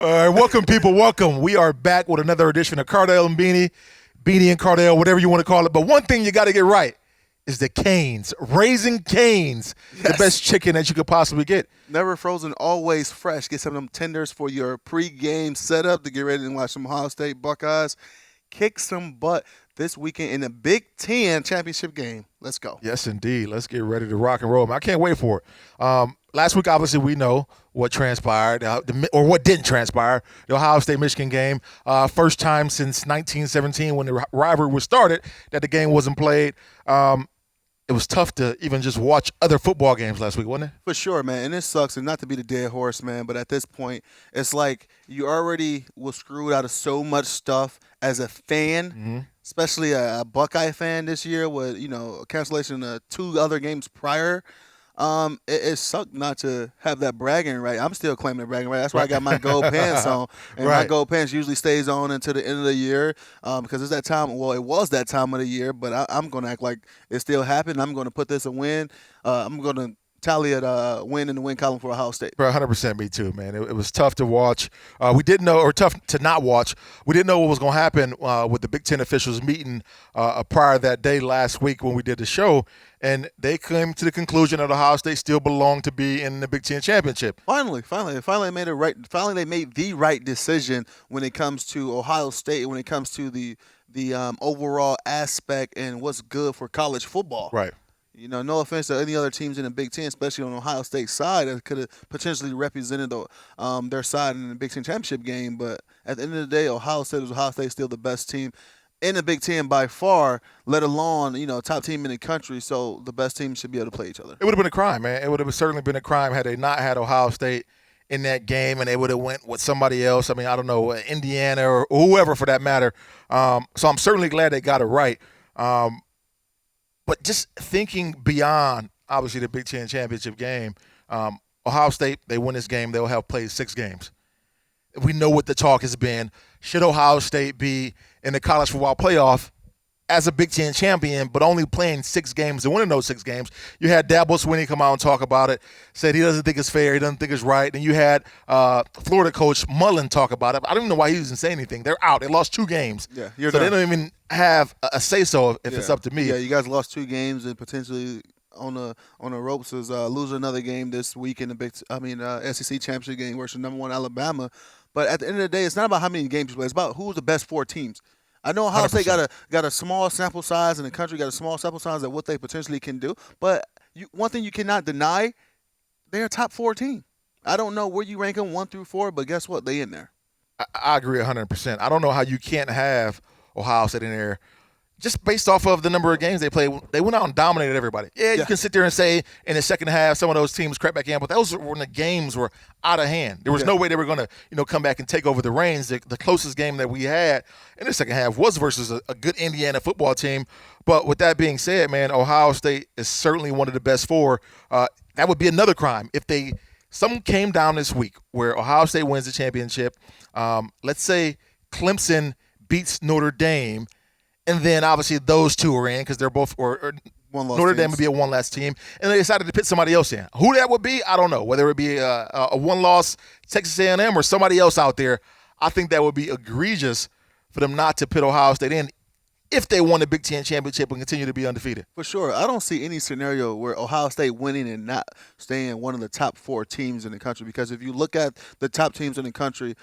All right, welcome, people. Welcome. We are back with another edition of Cardale and Beanie and Cardale, whatever you want to call it. But one thing you got to get right is the Canes. Raising Canes, the Yes. best chicken that you could possibly get. Never frozen, always fresh. Get some of them tenders for your pre-game setup to get ready to watch some Ohio State Buckeyes kick some butt this weekend in the Big Ten championship game. Let's go. Yes, indeed. Let's get ready to rock and roll. I can't wait for it. Last week, obviously, we know what transpired or what didn't transpire. The Ohio State-Michigan game, first time since 1917 when the rivalry was started that the game wasn't played. It was tough to even just watch other football games last week, wasn't it? For sure, man. And it sucks, and not to be the dead horse, man, but at this point, it's like you already was screwed out of so much stuff as a fan, especially a Buckeye fan this year with, a cancellation of two other games prior. It sucked not to have that bragging right. I'm still claiming the bragging right. That's why I got my gold pants on, and my gold pants usually stays on until the end of the year because it's that time. Well, it was that time of the year, but I'm gonna act like it still happened. I'm gonna put this a win. I'm gonna tally it win in the win column for Ohio State. Bro, 100% me too, man. It was tough to watch. We didn't know, or tough to not watch. We didn't know what was going to happen with the Big Ten officials meeting prior that day last week when we did the show, and they came to the conclusion that Ohio State still belonged to be in the Big Ten championship. Finally, they made it right. Finally, they made the right decision when it comes to Ohio State. When it comes to the overall aspect and what's good for college football. Right. No offense to any other teams in the Big Ten, especially on Ohio State's side, that could have potentially represented their side in the Big Ten championship game. But at the end of the day, Ohio State still the best team in the Big Ten by far, let alone, top team in the country. So the best teams should be able to play each other. It would have been a crime, man. It would have certainly been a crime had they not had Ohio State in that game and they would have went with somebody else. I mean, I don't know, Indiana or whoever for that matter. So I'm certainly glad they got it right. But just thinking beyond, obviously, the Big Ten championship game, Ohio State, they win this game, they'll have played 6 games. We know what the talk has been. Should Ohio State be in the college football playoff as a Big Ten champion, but only playing 6 games and winning those 6 games? You had Dabo Swinney come out and talk about it, said he doesn't think it's fair, he doesn't think it's right. And you had Florida coach Mullen talk about it. I don't even know why he doesn't say anything. They're out. They lost 2 games. Yeah, so they don't even have a say-so if it's up to me. Yeah, you guys lost 2 games and potentially on the ropes is lose another game this week in the SEC championship game versus number 1 Alabama. But at the end of the day, it's not about how many games you play. It's about who's the best 4 teams. I know Ohio State got a small sample size, and the country got a small sample size of what they potentially can do. But one thing you cannot deny, they're a top 4 team. I don't know where you rank them 1 through 4, but guess what? They in there. I agree 100%. I don't know how you can't have Ohio State in there just based off of the number of games they played. They went out and dominated everybody. Yeah, you can sit there and say in the second half some of those teams crept back in, but those were when the games were out of hand. There was no way they were going to come back and take over the reins. The closest game that we had in the second half was versus a good Indiana football team. But with that being said, man, Ohio State is certainly one of the best 4. That would be another crime if something came down this week where Ohio State wins the championship. Let's say Clemson beats Notre Dame, and then obviously those 2 are in because they're both or Notre Dame would be a 1-loss team, and they decided to put somebody else in. Who that would be, I don't know. Whether it be a 1-loss Texas A&M or somebody else out there, I think that would be egregious for them not to put Ohio State in if they won the Big Ten championship and continue to be undefeated. For sure. I don't see any scenario where Ohio State winning and not staying one of the top 4 teams in the country, because if you look at the top teams in the country,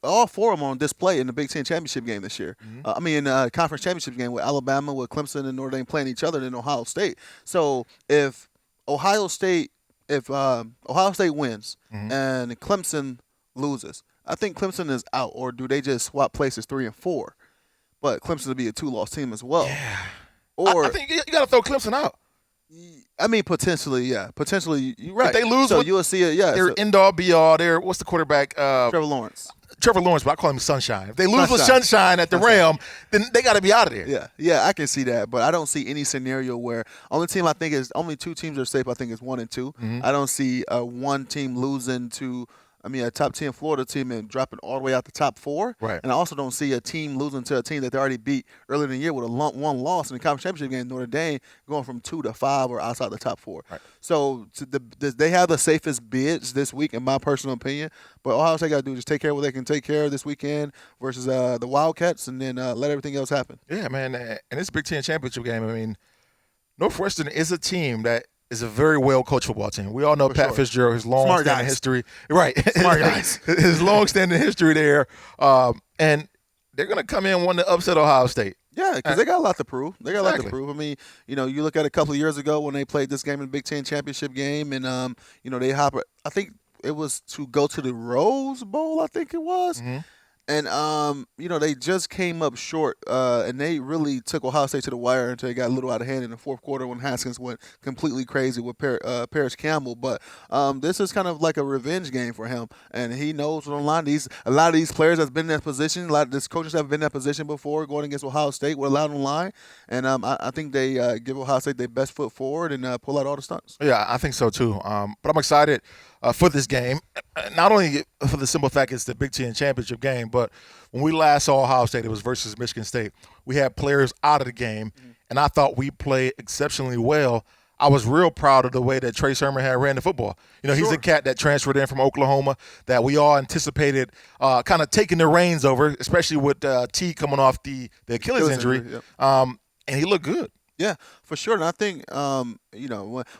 all 4 of them on display in the Big Ten championship game this year. Conference championship game with Alabama, with Clemson and Notre Dame playing each other in Ohio State. So if Ohio State wins and Clemson loses, I think Clemson is out. Or do they just swap places 3 and 4? But Clemson will be a 2-loss team as well. Yeah. Or I think you got to throw Clemson out. I mean, potentially, yeah. Potentially, you're right. If they lose, so you'll see it. Yeah, they're end-all, be-all. They're what's the quarterback? Trevor Lawrence. But I call him Sunshine. If they lose with Sunshine at the Realm, then they got to be out of there. Yeah, I can see that, but I don't see any scenario where only 2 teams are safe. I think is 1 and 2. I don't see one team losing to a top 10 Florida team and dropping all the way out the top 4. Right. And I also don't see a team losing to a team that they already beat earlier in the year with a one loss in the conference championship game, Notre Dame, going from 2 to 5 or outside the top 4. Right. So they have the safest bids this week, in my personal opinion. But all they got to do is just take care of what they can take care of this weekend versus the Wildcats, and then let everything else happen. Yeah, man. And it's a Big Ten championship game. I mean, Northwestern is a team that is a very well-coached football team. We all know Pat Fitzgerald, his long-standing history. Right. Smart guys. His long-standing history there. And they're going to come in wanting to upset Ohio State. Yeah, because they got a lot to prove. They got a lot to prove. I mean, you look at a couple of years ago when they played this game in the Big Ten championship game, and, they I think it was to go to the Rose Bowl, I think it was. Mm-hmm. And, they just came up short, and they really took Ohio State to the wire until it got a little out of hand in the fourth quarter when Haskins went completely crazy with Paris Campbell. But this is kind of like a revenge game for him, and he knows what's on the line. A lot of these players that's been in that position, a lot of these coaches have been in that position before going against Ohio State with a lot on the line. And I think they give Ohio State their best foot forward and pull out all the stunts. Yeah, I think so too. But I'm excited for this game, not only for the simple fact it's the Big Ten championship game, but when we last saw Ohio State, it was versus Michigan State. We had players out of the game, and I thought we played exceptionally well. I was real proud of the way that Trey Sermon had ran the football. He's a cat that transferred in from Oklahoma that we all anticipated kind of taking the reins over, especially with T coming off the Achilles injury. Yep. And he looked good. Yeah, for sure. And I think,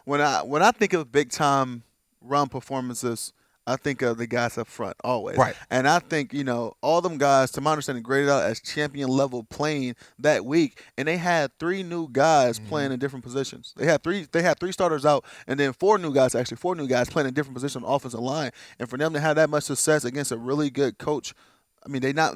when I think of big-time run performances, I think of the guys up front always. Right. And I think, all them guys, to my understanding, graded out as champion level playing that week. And they had 3 new guys playing in different positions. They had three starters out, and then 4 new guys playing in different positions on the offensive line. And for them to have that much success against a really good coach, I mean, they not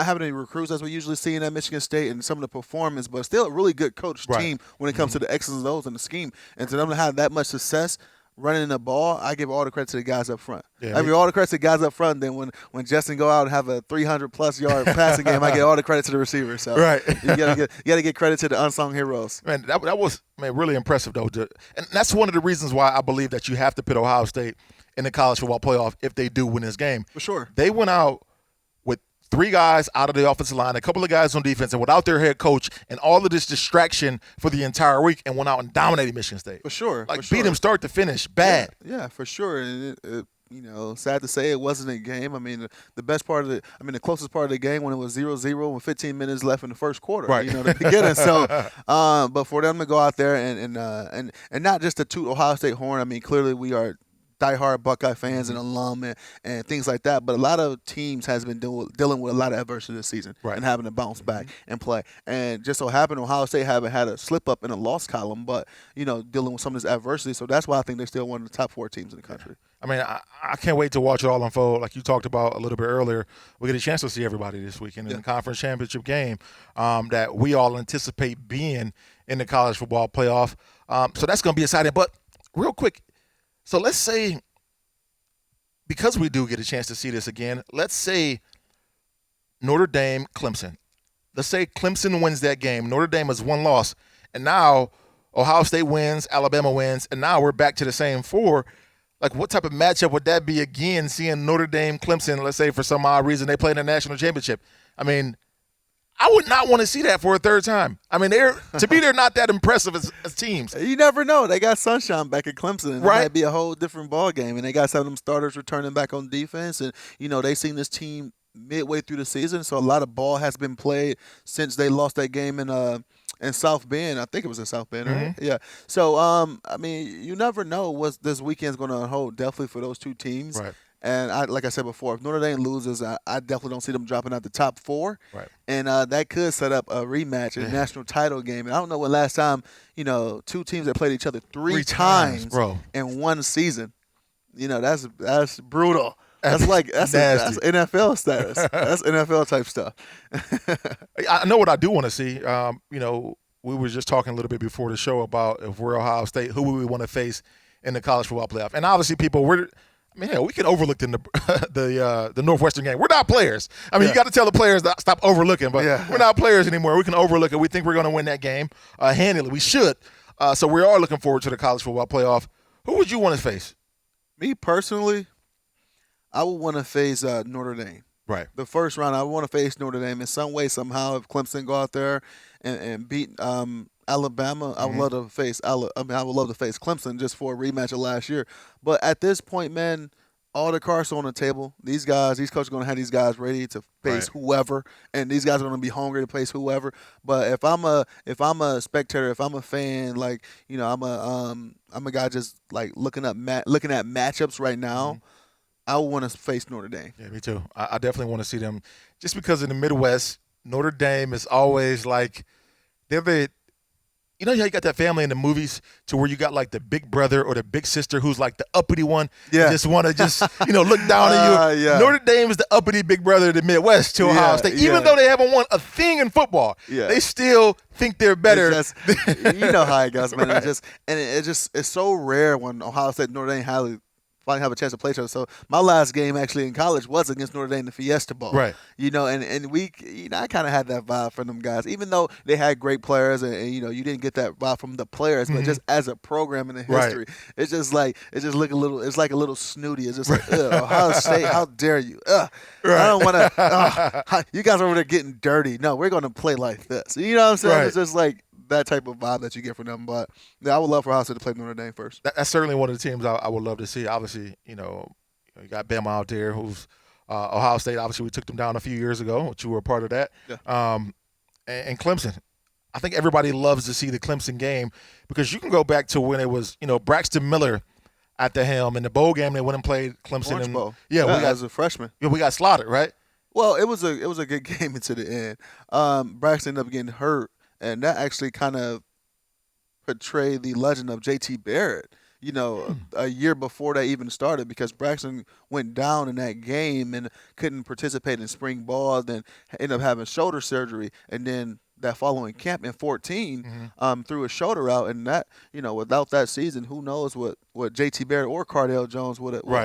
having any recruits as we usually see in at Michigan State and some of the performance, but still a really good coach team when it comes to the X's and O's and the scheme. And to them to have that much success running the ball, I give all the credit to the guys up front. Yeah, I give all the credit to the guys up front. Then when Justin go out and have a 300-plus yard passing game, I give all the credit to the receivers. So you gotta get credit to the unsung heroes. Man, that was really impressive though, and that's one of the reasons why I believe that you have to put Ohio State in the college football playoff if they do win this game. For sure, they went out with 3 guys out of the offensive line, a couple of guys on defense, and without their head coach, and all of this distraction for the entire week, and went out and dominated Michigan State. For sure. Beat them start to finish bad. Yeah, for sure. And sad to say it wasn't a game. I mean, the closest part of the game when it was 0-0 with 15 minutes left in the first quarter. Right. The beginning. So, but for them to go out there and not just to toot Ohio State horn. I mean, clearly we are diehard Buckeye fans and alum and things like that. But a lot of teams has been dealing with a lot of adversity this season and having to bounce back and play. And just so happened Ohio State haven't had a slip up in a loss column, but dealing with some of this adversity. So that's why I think they're still one of the top 4 teams in the country. I mean, I can't wait to watch it all unfold. Like you talked about a little bit earlier, we get a chance to see everybody this weekend in the conference championship game that we all anticipate being in the college football playoff. So that's going to be exciting. But real quick, so let's say, because we do get a chance to see this again, let's say Notre Dame, Clemson. Let's say Clemson wins that game. Notre Dame has 1 loss. And now Ohio State wins, Alabama wins, and now we're back to the same 4. Like, what type of matchup would that be again, seeing Notre Dame, Clemson, let's say for some odd reason they play in the national championship? I mean, I would not want to see that for a third time. I mean, they're not that impressive as teams. You never know. They got sunshine back at Clemson, and right? It might be a whole different ball game. And they got some of them starters returning back on defense, and they seen this team midway through the season, so a lot of ball has been played since they lost that game in South Bend. I think it was in South Bend, right? Yeah. So I mean, you never know what this weekend's going to hold. Definitely for those 2 teams. Right. And like I said before, if Notre Dame loses, I definitely don't see them dropping out the top 4. Right. And that could set up a rematch in the national title game. And I don't know when last time, 2 teams that played each other three times bro, in one season. That's brutal. That's NFL status. That's NFL type stuff. I know what I do want to see. We were just talking a little bit before the show about if we're Ohio State, who would we want to face in the college football playoff? And obviously, we can overlook the Northwestern game. We're not players. I mean, you got to tell the players to stop overlooking, but we're not players anymore. We can overlook it. We think we're going to win that game handily. We should. So we are looking forward to the college football playoff. Who would you want to face? Me personally, I would want to face Notre Dame. Right. The first round, I would want to face Notre Dame in some way, somehow. If Clemson go out there and beat Alabama, I would love to face. I would love to face Clemson just for a rematch of last year. But at this point, man, all the cards are on the table. These coaches are going to have these guys ready to face whoever, and these guys are going to be hungry to face whoever. But if I'm a spectator, if I'm a fan, like, you know, I'm a guy just like looking at matchups right now. I would want to face Notre Dame. Yeah, me too. I definitely want to see them, just because in the Midwest, Notre Dame is always like they're the. You know how you got that family in the movies to where you got like the big brother or the big sister who's like the uppity one. Yeah. Just want to look down at you. Yeah. Notre Dame is the uppity big brother of the Midwest to Ohio State. Even though they haven't won a thing in football, they still think they're better. You know how it goes, man. It's so rare when Ohio State and Notre Dame finally have a chance to play each other. So my last game actually in college was against Notre Dame in the Fiesta Bowl. Right. You know, and we, you know, I kind of had that vibe from them guys, even though they had great players, and you know, you didn't get that vibe from the players, but just as a program in the history, it's just like it's like a little snooty. It's just like, Ohio State, how dare you? I don't want to. You guys are over there getting dirty. No, we're going to play like this. You know what I'm saying? Right. It's just like that type of vibe that you get from them. But yeah, I would love for Ohio State to play Notre Dame first. That's certainly one of the teams I would love to see. Obviously, you got Bama out there, who's Ohio State. Obviously, we took them down a few years ago, which you were a part of that. Yeah. And Clemson. I think everybody loves to see the Clemson game because you can go back to when it was, Braxton Miller at the helm in the bowl game. They went and played Clemson. Orange Bowl. We got as a freshman. Yeah, we got slaughtered, right? Well, it was a good game into the end. Braxton ended up getting hurt. And that actually kind of portrayed the legend of J.T. Barrett, a year before that even started, because Braxton went down in that game and couldn't participate in spring ball, then ended up having shoulder surgery. And then that following camp in 2014 threw his shoulder out. And that, without that season, who knows what J.T. Barrett or Cardale Jones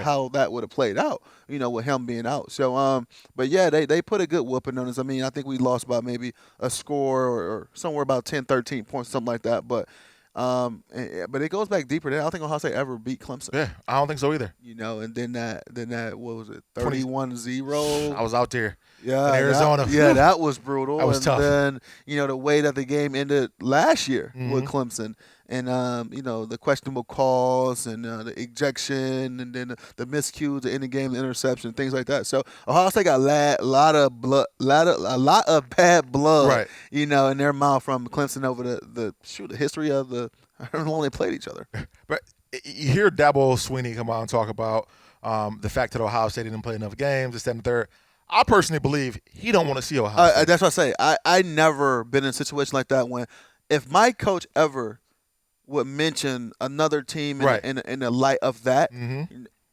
how that would have played out, with him being out. So, but yeah, they put a good whooping on us. I mean, I think we lost by maybe a score or somewhere about 10, 13 points, something like that. But it goes back deeper. I don't think Ohio State ever beat Clemson. Yeah, I don't think so either. And then that what was it, 31-0? I was out there. Yeah, in Arizona. That was brutal. That was tough. And then, the way that the game ended last year with Clemson, and the questionable calls and the ejection, and then the miscues, the end of game, the interception, things like that. So Ohio State got a lot of bad blood, in their mouth from Clemson over the history of how long they played each other. But you hear Dabo Swinney come out and talk about the fact that Ohio State didn't play enough games, this, that, and the third. I personally believe he don't want to see Ohio State. That's what I say. I never been in a situation like that when, if my coach ever would mention another team in the light of that,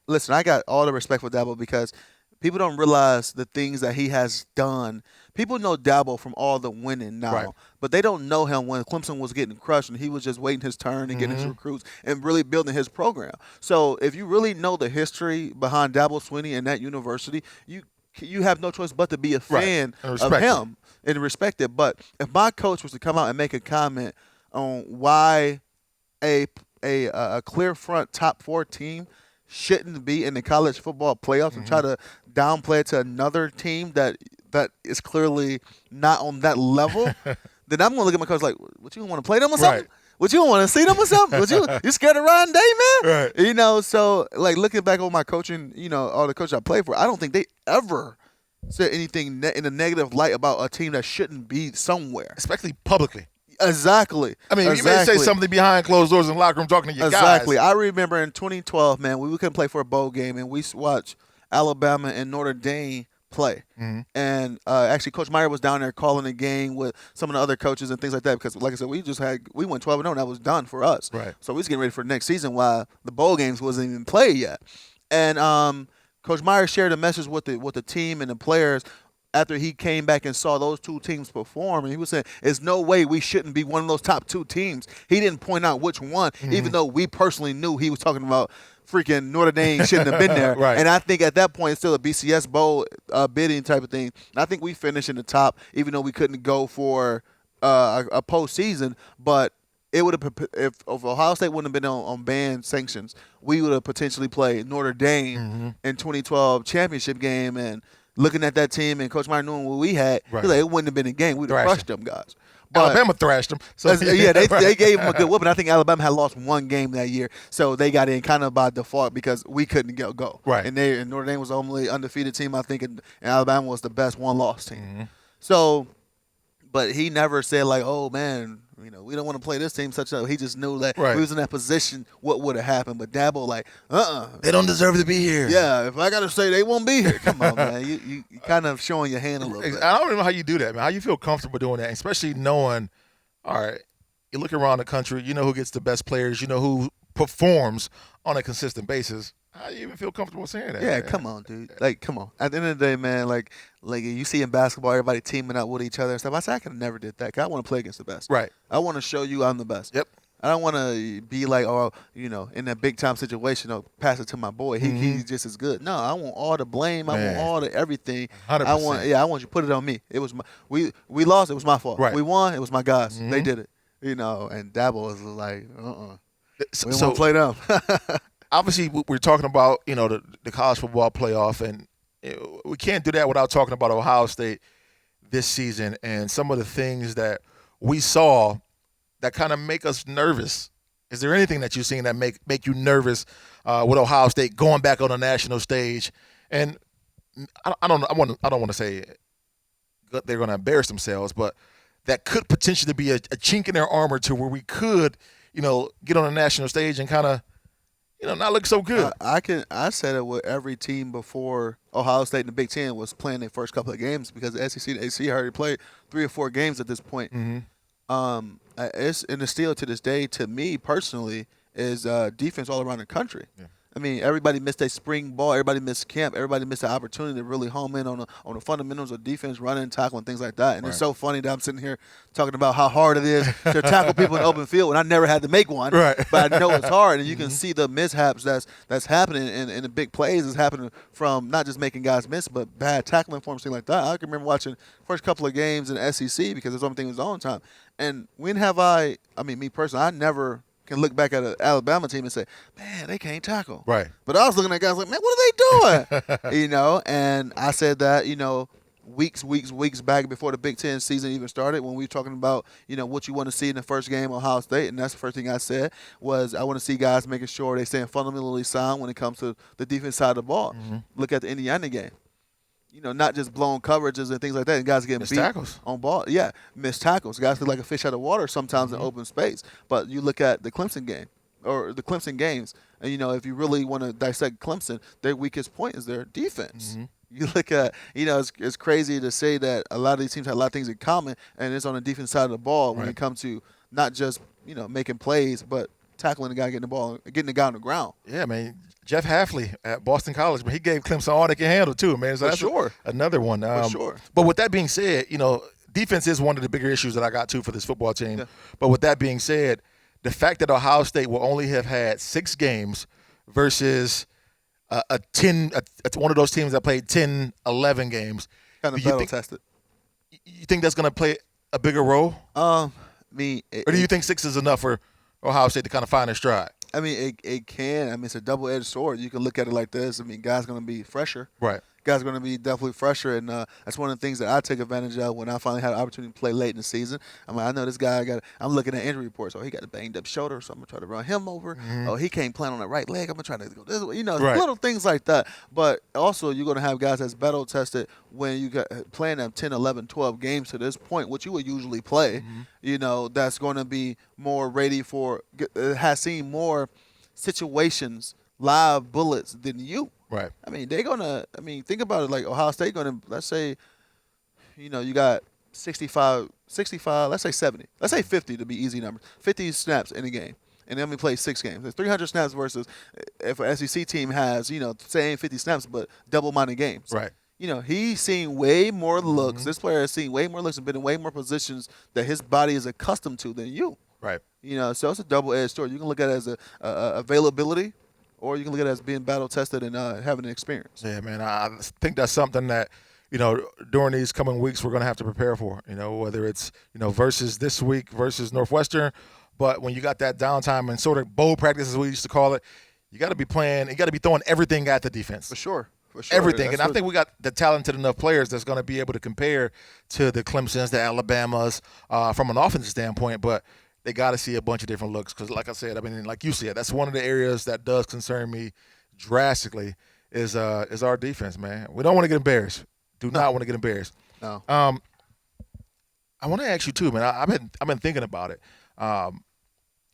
listen, I got all the respect for Dabo, because people don't realize the things that he has done. People know Dabo from all the winning now, but they don't know him when Clemson was getting crushed and he was just waiting his turn and getting his recruits and really building his program. So if you really know the history behind Dabo Swinney and that university, you have no choice but to be a fan of him and respect it. But if my coach was to come out and make a comment on why a clear front top 4 team shouldn't be in the college football playoffs and try to downplay it to another team that is clearly not on that level, then I'm going to look at my coach like, what, you want to play them or something? What, you want to see them or something? You scared of Ryan Day, man? Right. So like looking back on my coaching, all the coaches I played for, I don't think they ever said anything in a negative light about a team that shouldn't be somewhere. Especially publicly. Exactly. I mean, you may say something behind closed doors in the locker room talking to your guys. Exactly. I remember in 2012, man, we couldn't play for a bowl game, and we watched Alabama and Notre Dame play. And actually, Coach Meyer was down there calling the game with some of the other coaches and things like that, because, like I said, we went 12-0, and that was done for us. Right. So we was getting ready for the next season while the bowl games wasn't even played yet. And Coach Meyer shared a message with the team and the players after he came back and saw those two teams perform, and he was saying, there's no way we shouldn't be one of those top 2 teams. He didn't point out which one, even though we personally knew he was talking about freaking Notre Dame shouldn't have been there. Right. And I think at that point, it's still a BCS Bowl bidding type of thing. And I think we finished in the top, even though we couldn't go for a postseason. But it would have if Ohio State wouldn't have been on ban sanctions, we would have potentially played Notre Dame in 2012 championship game. And looking at that team and Coach Meyer knowing what we had, Right. he's like, it wouldn't have been a game. We'd have crushed them guys. But Alabama thrashed them. So yeah, they gave them a good whooping. I think Alabama had lost one game that year, so they got in kind of by default because we couldn't go. Right. And Notre Dame was the only undefeated team, I think, and Alabama was the best one-loss team. So, but he never said like, oh man, we don't want to play this team. He just knew that we was in that position, what would have happened. But Dabo like, they don't deserve to be here. Yeah, if I got to say they won't be here, come on, man. You kind of showing your hand a little bit. I don't even know how you do that, man. How you feel comfortable doing that, especially knowing, all right, you look around the country, you know who gets the best players, you know who performs on a consistent basis. How do you even feel comfortable saying that? Yeah, man? come on, dude. Like, come on. At the end of the day, man, like you see in basketball, everybody teaming up with each other and stuff. I said, I could have never did that because I want to play against the best. Right. I want to show you I'm the best. Yep. I don't want to be like, in that big time situation, pass it to my boy. He's just as good. No, I want all the blame. Man. I want all the everything. 100%. I want you to put it on me. It was we lost. It was my fault. Right. We won. It was my guys. They did it. And Dabo was like, we don't want to play them. Obviously, we're talking about the college football playoff, and we can't do that without talking about Ohio State this season and some of the things that we saw that kind of make us nervous. Is there anything that you've seen that make you nervous with Ohio State going back on the national stage? And I don't want to say they're going to embarrass themselves, but that could potentially be a chink in their armor to where we could get on the national stage and kind of not look so good. I said it with every team before Ohio State in the Big Ten was playing their first couple of games because the SEC and ACC already played 3 or 4 games at this point. It's still to this day, to me personally, is defense all around the country. Yeah. I mean, everybody missed their spring ball. Everybody missed camp. Everybody missed the opportunity to really home in on the fundamentals of defense, running, tackling, things like that. And It's so funny that I'm sitting here talking about how hard it is to tackle people in the open field when I never had to make one. Right. But I know it's hard, and you can see the mishaps that's happening and the big plays is happening from not just making guys miss, but bad tackling forms, things like that. I can remember watching first couple of games in the SEC because it's the only thing that was on time. And when have me personally, I never can look back at an Alabama team and say, man, they can't tackle. Right. But I was looking at guys like, man, what are they doing? And I said that, weeks back before the Big Ten season even started when we were talking about, what you want to see in the first game, Ohio State. And that's the first thing I said was I want to see guys making sure they staying fundamentally sound when it comes to the defense side of the ball. Look at the Indiana game. Not just blown coverages and things like that. And guys getting missed beat tackles on ball. Yeah, missed tackles. Guys look like a fish out of water sometimes in open space. But you look at the Clemson game or the Clemson games, and if you really want to dissect Clemson, their weakest point is their defense. You look at, it's crazy to say that a lot of these teams have a lot of things in common, and it's on the defense side of the ball when it comes to not just making plays, but tackling the guy, getting the guy on the ground. Yeah, man. Jeff Hafley at Boston College, but he gave Clemson all they can handle too, man. So that's another one. For sure. But with that being said, defense is one of the bigger issues that I got too for this football team. Yeah. But with that being said, the fact that Ohio State will only have had 6 games versus one of those teams that played 10, 11 games. Kind of battle tested. You think that's going to play a bigger role? Or do you think 6 is enough for Ohio State to kind of find their stride? I mean, it can. I mean, it's a double-edged sword. You can look at it like this. I mean, guys going to be fresher. Right. Guys going to be definitely fresher, and that's one of the things that I take advantage of when I finally had an opportunity to play late in the season. I know this guy I'm looking at injury reports. Oh, he got a banged-up shoulder, so I'm going to try to run him over. Oh, he can't plant on that right leg. I'm going to try to go this way. Little things like that. But also, you're going to have guys that's battle-tested when you got playing them 10, 11, 12 games to this point, which you would usually play. That's going to be more ready for has seen more situations, live bullets than you. Right. I mean, think about it like Ohio State going to, let's say, you got 65, let's say 70. Let's say 50 to be easy numbers. 50 snaps in a game. And then we play 6 games. There's 300 snaps versus if an SEC team has, same 50 snaps but double-minded games. Right. He's seen way more looks. This player has seen way more looks and been in way more positions that his body is accustomed to than you. Right. So it's a double-edged sword. You can look at it as a availability, or you can look at it as being battle-tested and having an experience. Yeah, man. I think that's something that, during these coming weeks we're going to have to prepare for, whether it's, versus this week versus Northwestern, But when you got that downtime and sort of bowl practice, as we used to call it, you got to be playing. You got to be throwing everything at the defense. For sure. Everything. And I think we got the talented enough players that's going to be able to compare to the Clemsons, the Alabamas from an offensive standpoint. But they got to see a bunch of different looks because, like I said, I mean, like you said, that's one of the areas that does concern me drastically is our defense, man. We don't want to get embarrassed. Do not want to get embarrassed. No. I want to ask you too, man. I've been thinking about it.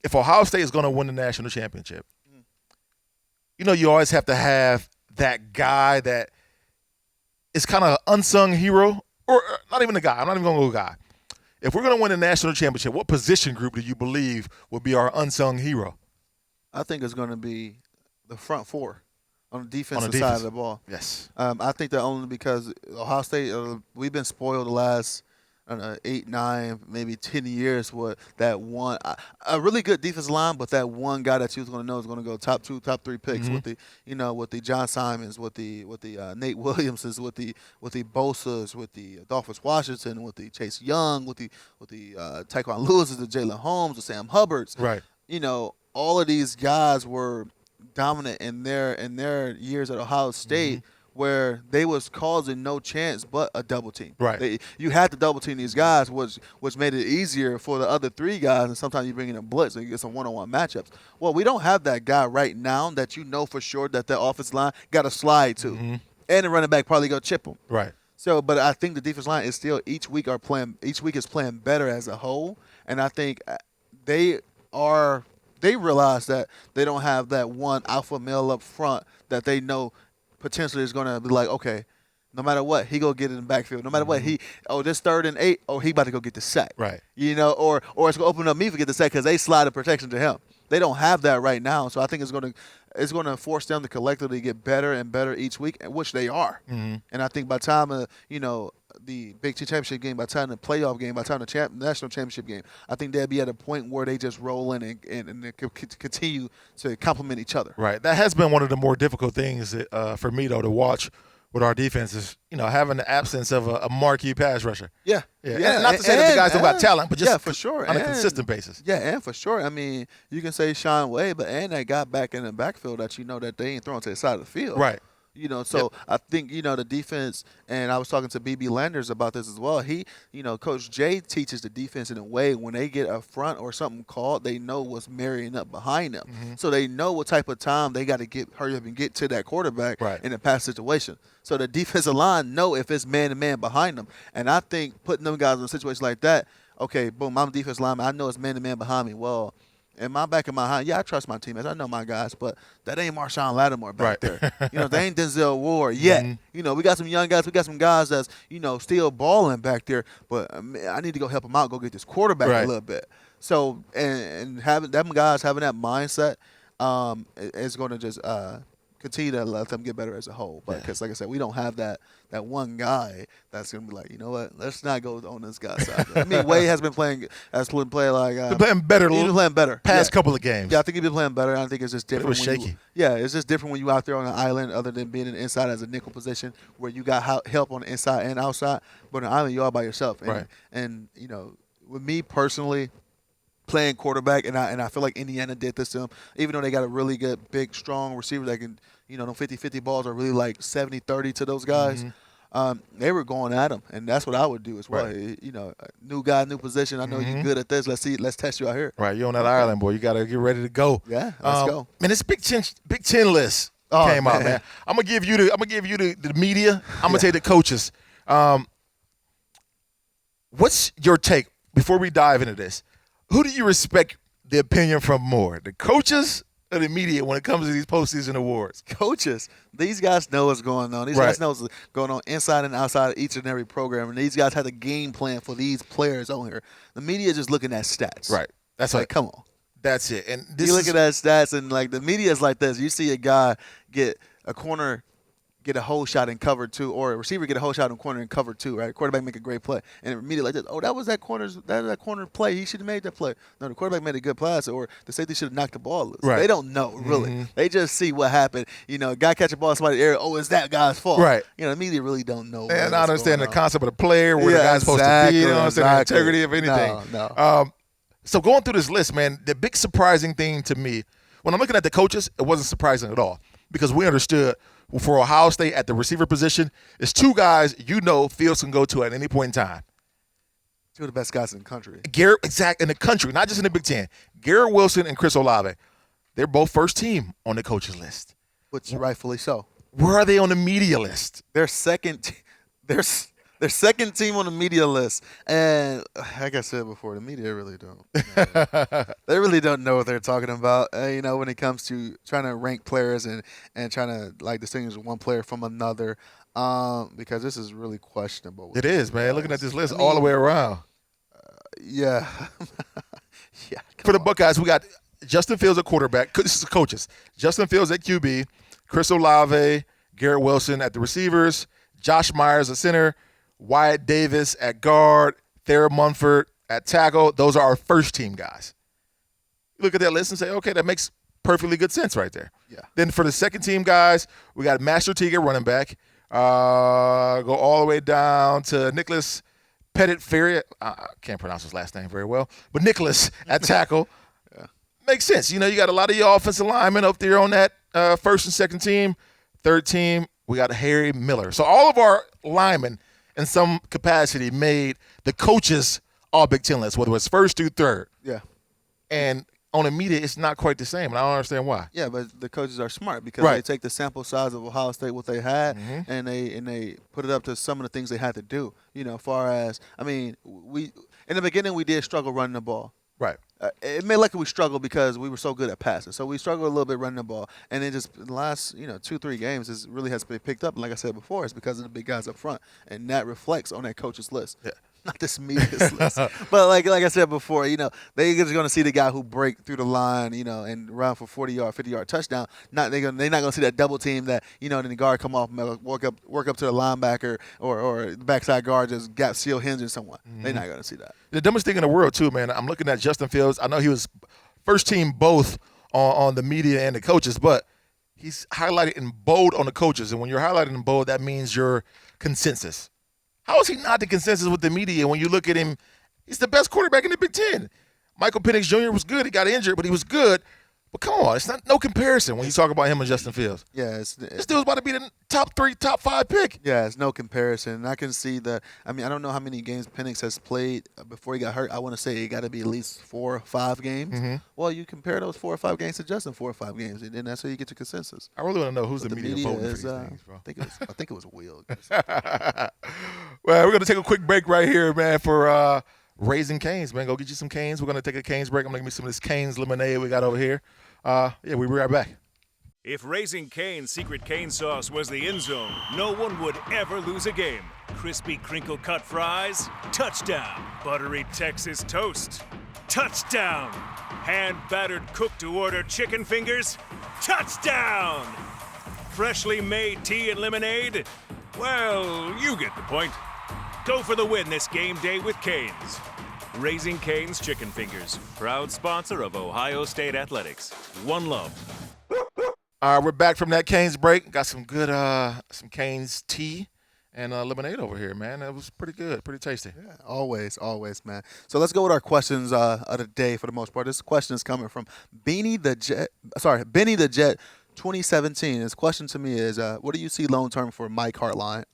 If Ohio State is going to win the national championship, you know, you always have to have that guy that is kind of an unsung hero, or not even a guy. I'm not even going to go guy. If we're going to win the national championship, what position group do you believe will be our unsung hero? I think it's going to be the front four on the defensive side of the ball. Yes. I think that only because Ohio State, we've been spoiled the last 8, 9, maybe 10 years with that one, a really good defensive line, but that one guy that you was going to know is going to go top 2, top 3 picks with the John Simons, with the Nate Williamses, with the Bosa's, with the Adolphus Washington, with the Chase Young, with the Tyquan Lewis's, the Jalen Holmes, the Sam Hubbards. Right. You know, all of these guys were dominant in their years at Ohio State. Where they was causing no chance but a double team. Right. You had to double team these guys, which made it easier for the other 3 guys, and sometimes you bring in a blitz and you get some one-on-one matchups. Well, we don't have that guy right now that you know for sure that the offensive line got to slide to. And the running back probably go chip him. Right. So, but I think the defense line is still each week is playing better as a whole, and I think they realize that they don't have that one alpha male up front that they know potentially is going to be like, okay, no matter what, he go get it in the backfield. No matter what, this 3rd and 8, he about to go get the sack. Right. You know, or it's going to open up me to get the sack because they slide the protection to him. They don't have that right now, so I think it's going to force them to collectively get better and better each week, which they are. And I think by the time the Big Ten championship game, by the time the playoff game, by the time the national championship game, I think they'll be at a point where they just roll in and continue to complement each other. Right. That has been one of the more difficult things for me, though, to watch with our defense is, having the absence of a marquee pass rusher. Yeah. And not to say that the guys don't got talent, but just for sure. on a consistent basis. Yeah, and for sure. I mean, you can say Sean Wade, but that guy back in the backfield that that they ain't throwing to the side of the field. Right. So I think, the defense, and I was talking to B.B. Landers about this as well. He, Coach Jay teaches the defense in a way when they get a front or something called, they know what's marrying up behind them. So they know what type of time they got to hurry up and get to that quarterback in a pass situation. So the defensive line know if it's man-to-man behind them. And I think putting them guys in a situation like that, okay, boom, I'm a defense lineman. I know it's man-to-man behind me. Well, in my back of my hand, I trust my teammates. I know my guys, but that ain't Marshawn Lattimore back there. They ain't Denzel Ward yet. We got some young guys. We got some guys that's, still balling back there, but I need to go help them out, go get this quarterback a little bit. So, and having them guys having that mindset is going to just continue to let them get better as a whole. But because, like I said, we don't have that one guy that's going to be like, you know what, let's not go on this guy's side. I mean, Wade has been playing like been playing better. He's been playing better past couple of games. Yeah, I think he's been playing better. I think it's just different. It was shaky. It's just different when you out there on an island, other than being in the inside as a nickel position where you got help on the inside and outside. But on an island, you're all by yourself. And with me personally, playing quarterback, and I feel like Indiana did this to them, even though they got a really good, big, strong receiver that can, them 50-50 balls are really like 70-30 to those guys. They were going at them, and that's what I would do as well. Right. New guy, new position. I know you're good at this. Let's test you out here. Right, you're on that island, boy. You got to get ready to go. Yeah, let's go. Man, this Big Ten list came out, man. I'm gonna give you the media. I'm gonna take the coaches. What's your take before we dive into this? Who do you respect the opinion from more, the coaches or the media when it comes to these postseason awards? Coaches. These guys know what's going on. These guys know what's going on inside and outside of each and every program, and these guys have a game plan for these players on here. The media is just looking at stats. Right. That's like, come on. That's it. And you look at that stats, and like the media is like this. You see a guy get a corner, get a hole shot in cover 2, or a receiver get a hole shot in corner in cover 2, right? Quarterback make a great play. And immediately like this, that was that corner play. He should have made that play. No, the quarterback made a good pass, or the safety should have knocked the ball loose. Right. They don't know, really. They just see what happened. A guy catch a ball in somebody's area, it's that guy's fault. Right. The media really don't know. And I understand the concept of the player, where the guy's supposed to be. You don't understand the integrity of anything. No. So going through this list, man, the big surprising thing to me, when I'm looking at the coaches, it wasn't surprising at all because we understood for Ohio State at the receiver position, it's two guys Fields can go to at any point in time. Two of the best guys in the country. In the country, not just in the Big Ten. Garrett Wilson and Chris Olave. They're both first team on the coaches list. Which rightfully so. Where are they on the media list? They're second team on the media list. And like I said before, the media really don't. They really don't know what they're talking about. When it comes to trying to rank players and trying to distinguish one player from another. Because this is really questionable. It is, man. Looking at this list all the way around. Yeah. Yeah. For the Buckeyes, we got Justin Fields at quarterback. This is the coaches. Justin Fields at QB. Chris Olave, Garrett Wilson at the receivers. Josh Myers at center. Wyatt Davis at guard. Thayer Munford at tackle. Those are our first team guys. You look at that list and say, okay, that makes perfectly good sense right there. Yeah. Then for the second team guys, we got Master Teague at running back. Go all the way down to Nicholas Pettit-Ferry. I can't pronounce his last name very well, but Nicholas at tackle. Yeah. Makes sense. You got a lot of your offensive linemen up there on that first and second team. Third team, we got Harry Miller. So all of our linemen in some capacity made the coaches all Big Ten list, whether it's first through third. Yeah. And on the media, it's not quite the same, and I don't understand why. Yeah, but the coaches are smart because they take the sample size of Ohio State, what they had, and they put it up to some of the things they had to do. Far as we in the beginning we did struggle running the ball. Right. It may like we struggled because we were so good at passing, so we struggled a little bit running the ball, and then just the last 2-3 games it really has been picked up. And like I said before, it's because of the big guys up front, and that reflects on that coach's list. Yeah. Not this media's list. But like I said before, they're just going to see the guy who break through the line, and run for 40-yard, 50-yard touchdown. They're not going to see that double team that, then the guard come off and work up to the linebacker or the backside guard just gap seal hinge someone. They're not going to see that. The dumbest thing in the world, too, man, I'm looking at Justin Fields. I know he was first team both on the media and the coaches, but he's highlighted in bold on the coaches. And when you're highlighted in bold, that means you're consensus. How is he not the consensus with the media when you look at him? He's the best quarterback in the Big Ten. Michael Penix Jr. was good. He got injured, but he was good. But come on, it's no comparison when you talk about him and Justin Fields. Yeah, this dude's about to be the top 3, top 5 pick. Yeah, it's no comparison. And I can see that. I don't know how many games Penix has played before he got hurt. I want to say it got to be at least 4 or 5 games. Mm-hmm. Well, you compare those 4 or 5 games to Justin 4 or 5 games, and then that's how you get your consensus. I really want to know who's the media voting for these things, bro. I think it was Will. Well, we're going to take a quick break right here, man, for Raising Cane's, man. Go get you some Cane's. We're going to take a Cane's break. I'm going to give me some of this Cane's lemonade we got over here. We'll be right back. If Raising Cane's secret cane sauce was the end zone, no one would ever lose a game. Crispy crinkle-cut fries, touchdown. Buttery Texas toast, touchdown. Hand-battered cooked-to-order chicken fingers, touchdown. Freshly made tea and lemonade, well, you get the point. Go for the win this game day with Cane's. Raising Cane's Chicken Fingers, proud sponsor of Ohio State Athletics. One love. All right, we're back from that Cane's break. Got some good, some Cane's tea and lemonade over here, man. It was pretty good, pretty tasty. Yeah, always, man. So let's go with our questions of the day for the most part. This question is coming from Beanie the Jet 2017. His question to me is, what do you see long term for Mike Hartline?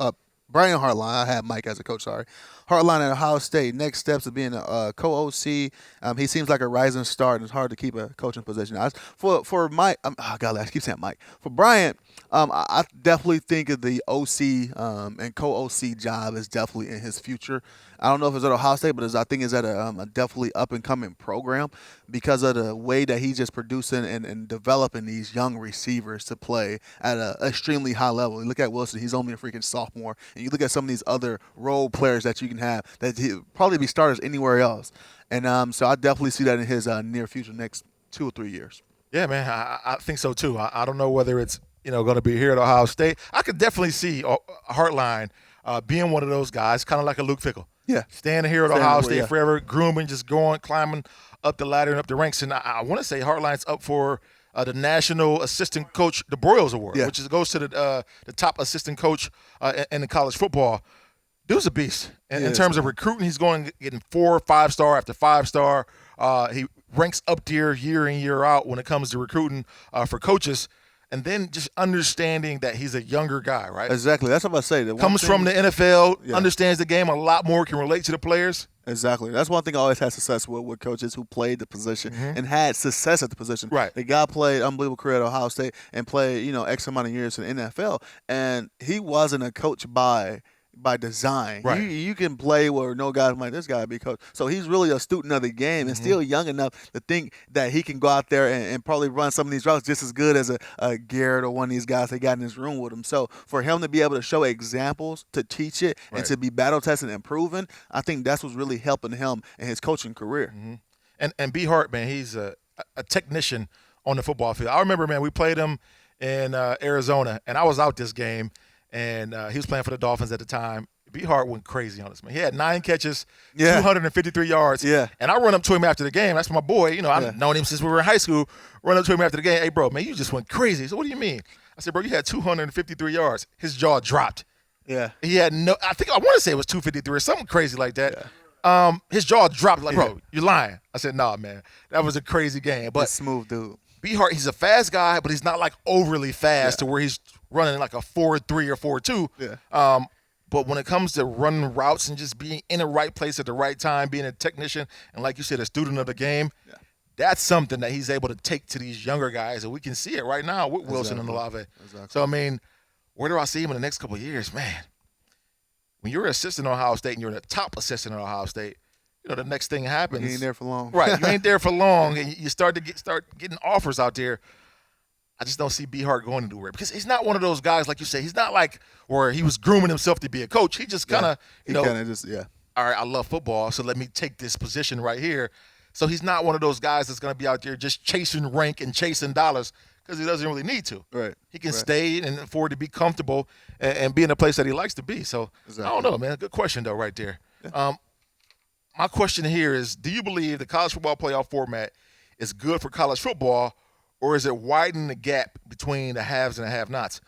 Brian Hartline. I had Mike as a coach, sorry. Hartline at Ohio State. Next steps of being a co-OC. He seems like a rising star, and it's hard to keep a coaching position. For Mike, I keep saying Mike. For Brian, I definitely think of the OC and co-OC job is definitely in his future. I don't know if it's at Ohio State, but I think it's at a definitely up-and-coming program because of the way that he's just producing and developing these young receivers to play at an extremely high level. You look at Wilson, he's only a freaking sophomore. And you look at some of these other role players that you can have that he'll probably be starters anywhere else. And so I definitely see that in his near future, next 2 or 3 years. Yeah, man, I think so too. I don't know whether it's going to be here at Ohio State. I could definitely see Hartline being one of those guys, kind of like a Luke Fickell. Yeah. Standing here at Ohio State forever, grooming, just climbing up the ladder and up the ranks. And I want to say Hartline's up for the National Assistant Coach the Broyles Award, which goes to the top assistant coach in the college football. Dude's a beast. In terms of recruiting, he's getting 4 5-star after 5-star He ranks up there year in, year out when it comes to recruiting for coaches. And then just understanding that he's a younger guy, right? Exactly. That's what I say. Comes from the NFL, understands the game a lot more, can relate to the players. Exactly. That's one thing I always had success with coaches who played the position and had success at the position. Right. The guy played unbelievable career at Ohio State and played, X amount of years in the NFL. And he wasn't a coach by design. Right. You can play where no guy like this guy be coach. So he's really a student of the game and still young enough to think that he can go out there and probably run some of these routes just as good as a Garrett or one of these guys they got in his room with him. So for him to be able to show examples, to teach it, and to be battle tested and proven, I think that's what's really helping him in his coaching career. And B. Hart, man, he's a technician on the football field. I remember, man, we played him in Arizona, and I was out this game. And he was playing for the Dolphins at the time. B. Hart went crazy on us, man. He had 9 catches, 253 yards. Yeah. And I run up to him after the game. That's my boy. I've known him since we were in high school. Run up to him after the game. Hey, bro, man, you just went crazy. So what do you mean? I said, bro, you had 253 yards. His jaw dropped. Yeah. He had I want to say it was 253 or something crazy like that. Yeah. His jaw dropped. Like, bro, you're lying. I said, nah, man. That was a crazy game. But smooth dude. B. Hart, he's a fast guy, but he's not like overly fast to where he's running like a 4.3 or 4.2. Yeah. But when it comes to running routes and just being in the right place at the right time, being a technician, and like you said, a student of the game, that's something that he's able to take to these younger guys. And we can see it right now with Wilson and Olave. Exactly. So, I mean, where do I see him in the next couple of years? Man, when you're an assistant at Ohio State and you're the top assistant at Ohio State, the next thing happens. You ain't there for long. Right. You ain't there for long, and you start getting offers out there. I just don't see B. Hart going anywhere because he's not one of those guys, like you say. He's not like where he was grooming himself to be a coach. He just kind of, all right, I love football, so let me take this position right here. So he's not one of those guys that's going to be out there just chasing rank and chasing dollars because he doesn't really need to. Right. He can stay and afford to be comfortable and be in a place that he likes to be. So I don't know, man. Good question, though, right there. Yeah. My question here is, do you believe the college football playoff format is good for college football, or is it widening the gap between the haves and the have-nots?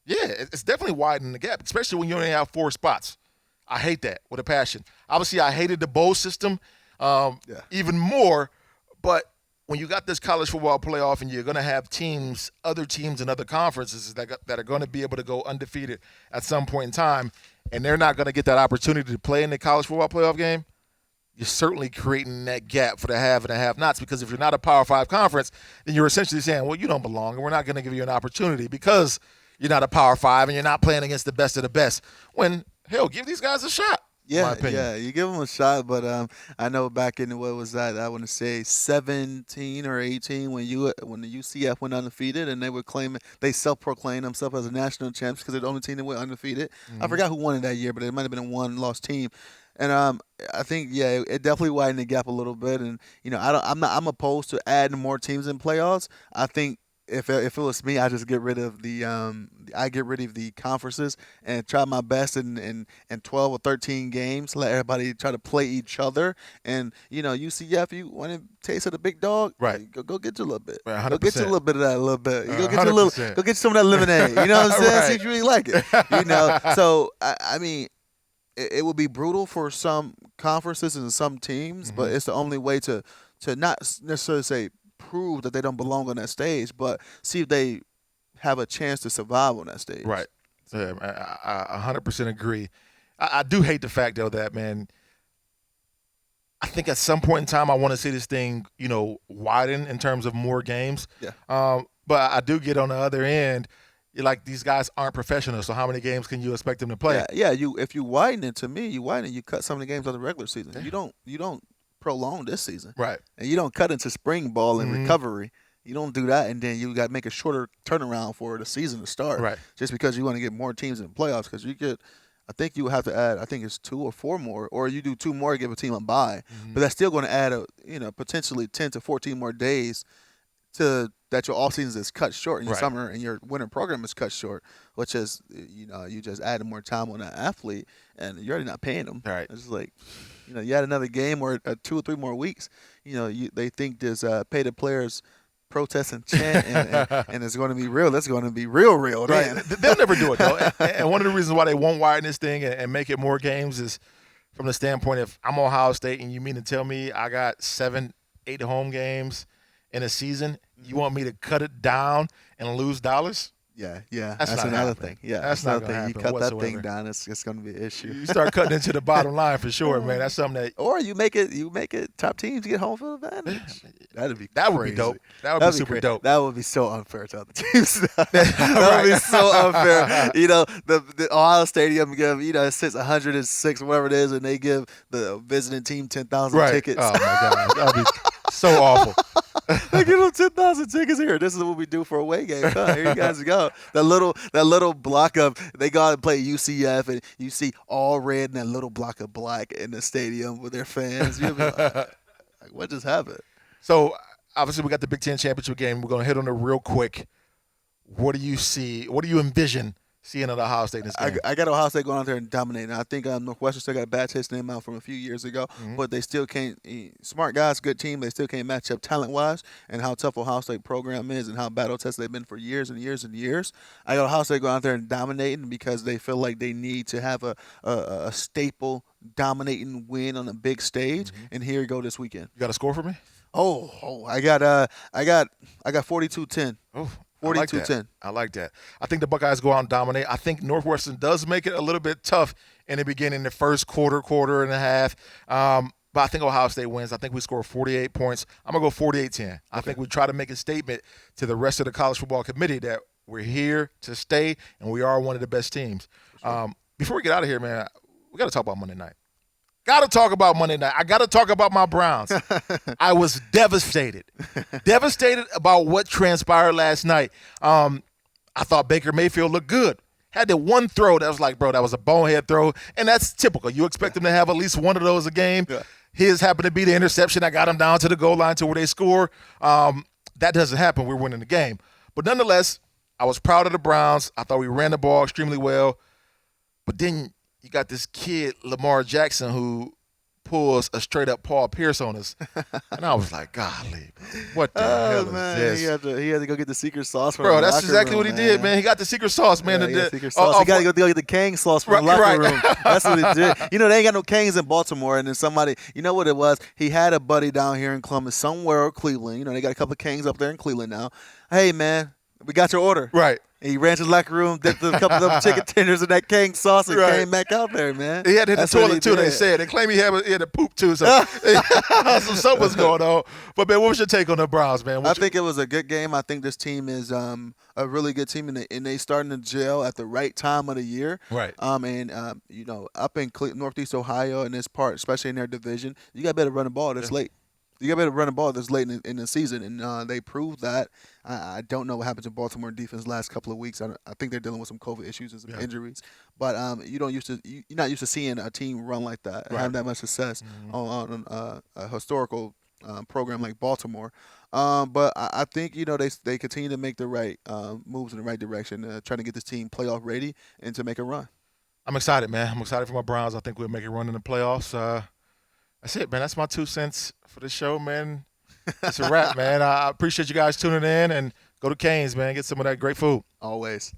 Yeah, it's definitely widening the gap, especially when you only have 4 spots. I hate that with a passion. Obviously, I hated the bowl system even more, but when you got this college football playoff and you're going to have other teams in other conferences that are going to be able to go undefeated at some point in time, and they're not going to get that opportunity to play in the college football playoff game, you're certainly creating that gap for the have and the have-nots, because if you're not a Power 5 conference, then you're essentially saying, well, you don't belong, and we're not going to give you an opportunity because you're not a Power 5 and you're not playing against the best of the best. When, hell, give these guys a shot. Yeah, you give them a shot, but I know back in what was that? I want to say 17 or 18 when the UCF went undefeated, and they self-proclaimed themselves as a national champs because they're the only team that went undefeated. I forgot who won it that year, but it might have been a one-loss team. And I think it definitely widened the gap a little bit. And I'm opposed to adding more teams in playoffs. I think if it was me, I just get rid of the conferences and try my best in 12 or 13 games. Let everybody try to play each other. And UCF, you want to taste of the big dog, right? Go get you a little bit. Right, go get you a little bit of that, a little bit. Go get you some of that lemonade. You know what I'm saying? Right. See if you really like it. So I mean. It would be brutal for some conferences and some teams, but it's the only way to not necessarily say prove that they don't belong on that stage, but see if they have a chance to survive on that stage. Right. Yeah, I 100% agree. I do hate the fact, though, that, man, I think at some point in time I want to see this thing, widen in terms of more games. Yeah. But I do get on the other end, like, these guys aren't professionals, so how many games can you expect them to play? Yeah. If you widen it, to me, you cut some of the games out of the regular season. Yeah. You don't prolong this season, right? And you don't cut into spring ball and recovery. You don't do that, and then you got to make a shorter turnaround for the season to start, right? Just because you want to get more teams in the playoffs. Because I think you have to add. I think it's 2 or 4 more, or you do 2 more, give a team a bye. But that's still going to add potentially 10 to 14 more days to that your off season is cut short and your summer and your winter program is cut short, which is you just added more time on that athlete and you're already not paying them. Right. It's like you add another game or 2 or 3 more weeks. They think there's pay the players protest and chant and it's going to be real. That's going to be real. Right. They'll never do it though. And one of the reasons why they won't widen this thing and make it more games is from the standpoint if I'm Ohio State and you mean to tell me I got 7 8 home games in a season. You want me to cut it down and lose dollars? Yeah, That's not another happening. thing. Yeah, That's not gonna You happen cut whatsoever. that thing down, it's going to be an issue. You start cutting into the bottom line for sure, man. That's something that Or you make it top teams get home field advantage. That would be dope. That would be super dope. That would be so unfair to other teams. That would be so unfair. The Ohio Stadium give it sits 106 or whatever it is, and they give the visiting team 10,000 Right. tickets. Oh my God, that would be so awful. They give them 10,000 tickets here. This is what we do for away games. Huh? Here you guys go. That little block of they go out and play UCF, and you see all red and that little block of black in the stadium with their fans. You'll be like, what just happened? So obviously we got the Big Ten championship game. We're gonna hit on it real quick. What do you see? What do you envision seeing at Ohio State in this game? I got Ohio State going out there and dominating. I think Northwestern still got a bad taste in their mouth from a few years ago, but they still can't. Smart guys, good team. They still can't match up talent-wise, and how tough Ohio State program is, and how battle-tested they've been for years and years and years. I got Ohio State going out there and dominating because they feel like they need to have a staple dominating win on a big stage, and here you go this weekend. You got a score for me? I got 42-10. Oh. 42-10. I like that. I think the Buckeyes go out and dominate. I think Northwestern does make it a little bit tough in the beginning, the first quarter and a half. But I think Ohio State wins. I think we score 48 points. I'm going to go 48-10. I think we try to make a statement to the rest of the college football committee that we're here to stay and we are one of the best teams. Sure. Before we get out of here, man, we got to talk about Monday night. Got to talk about Monday night. I got to talk about my Browns. I was devastated about what transpired last night. I thought Baker Mayfield looked good. Had that one throw that was like, bro, that was a bonehead throw, and that's typical. You expect him to have at least one of those a game. Yeah. His happened to be the interception that got him down to the goal line to where they score. That doesn't happen. We're winning the game. But nonetheless, I was proud of the Browns. I thought we ran the ball extremely well. But then you got this kid, Lamar Jackson, who pulls a straight-up Paul Pierce on us. And I was like, golly, what the hell is this? He had to go get the secret sauce from Bro, the that's locker exactly room, what he did, man. He got the secret sauce, man. Yeah, secret sauce. He got to go get the Kang sauce from the locker room. That's what he did. They ain't got no Kangs in Baltimore. And then somebody, you know what it was? He had a buddy down here in Columbus somewhere or Cleveland. They got a couple of Kangs up there in Cleveland now. Hey, man, we got your order. Right. And he ran to the locker room, dipped a couple of them chicken tenders in that Kang sauce, and came back out there, man. He had to hit the toilet, too, they said. They claim he had to poop, too. So something was going on. But, man, what was your take on the Browns, man? I think it was a good game. I think this team is a really good team, and they starting to gel at the right time of the year. Right. Up in Northeast Ohio in this part, especially in their division, you got better run the ball this late. You got better run the ball this late in the season, and they proved that. I don't know what happened to Baltimore defense the last couple of weeks. I think they're dealing with some COVID issues and some injuries. But you're not used to seeing a team run like that and have that much success on a historical program like Baltimore. But I think they continue to make the right moves in the right direction, trying to get this team playoff ready and to make a run. I'm excited, man. I'm excited for my Browns. I think we'll make a run in the playoffs. That's it, man. That's my 2 cents for the show, man. It's a wrap, man. I appreciate you guys tuning in, and go to Cane's, man. Get some of that great food. Always.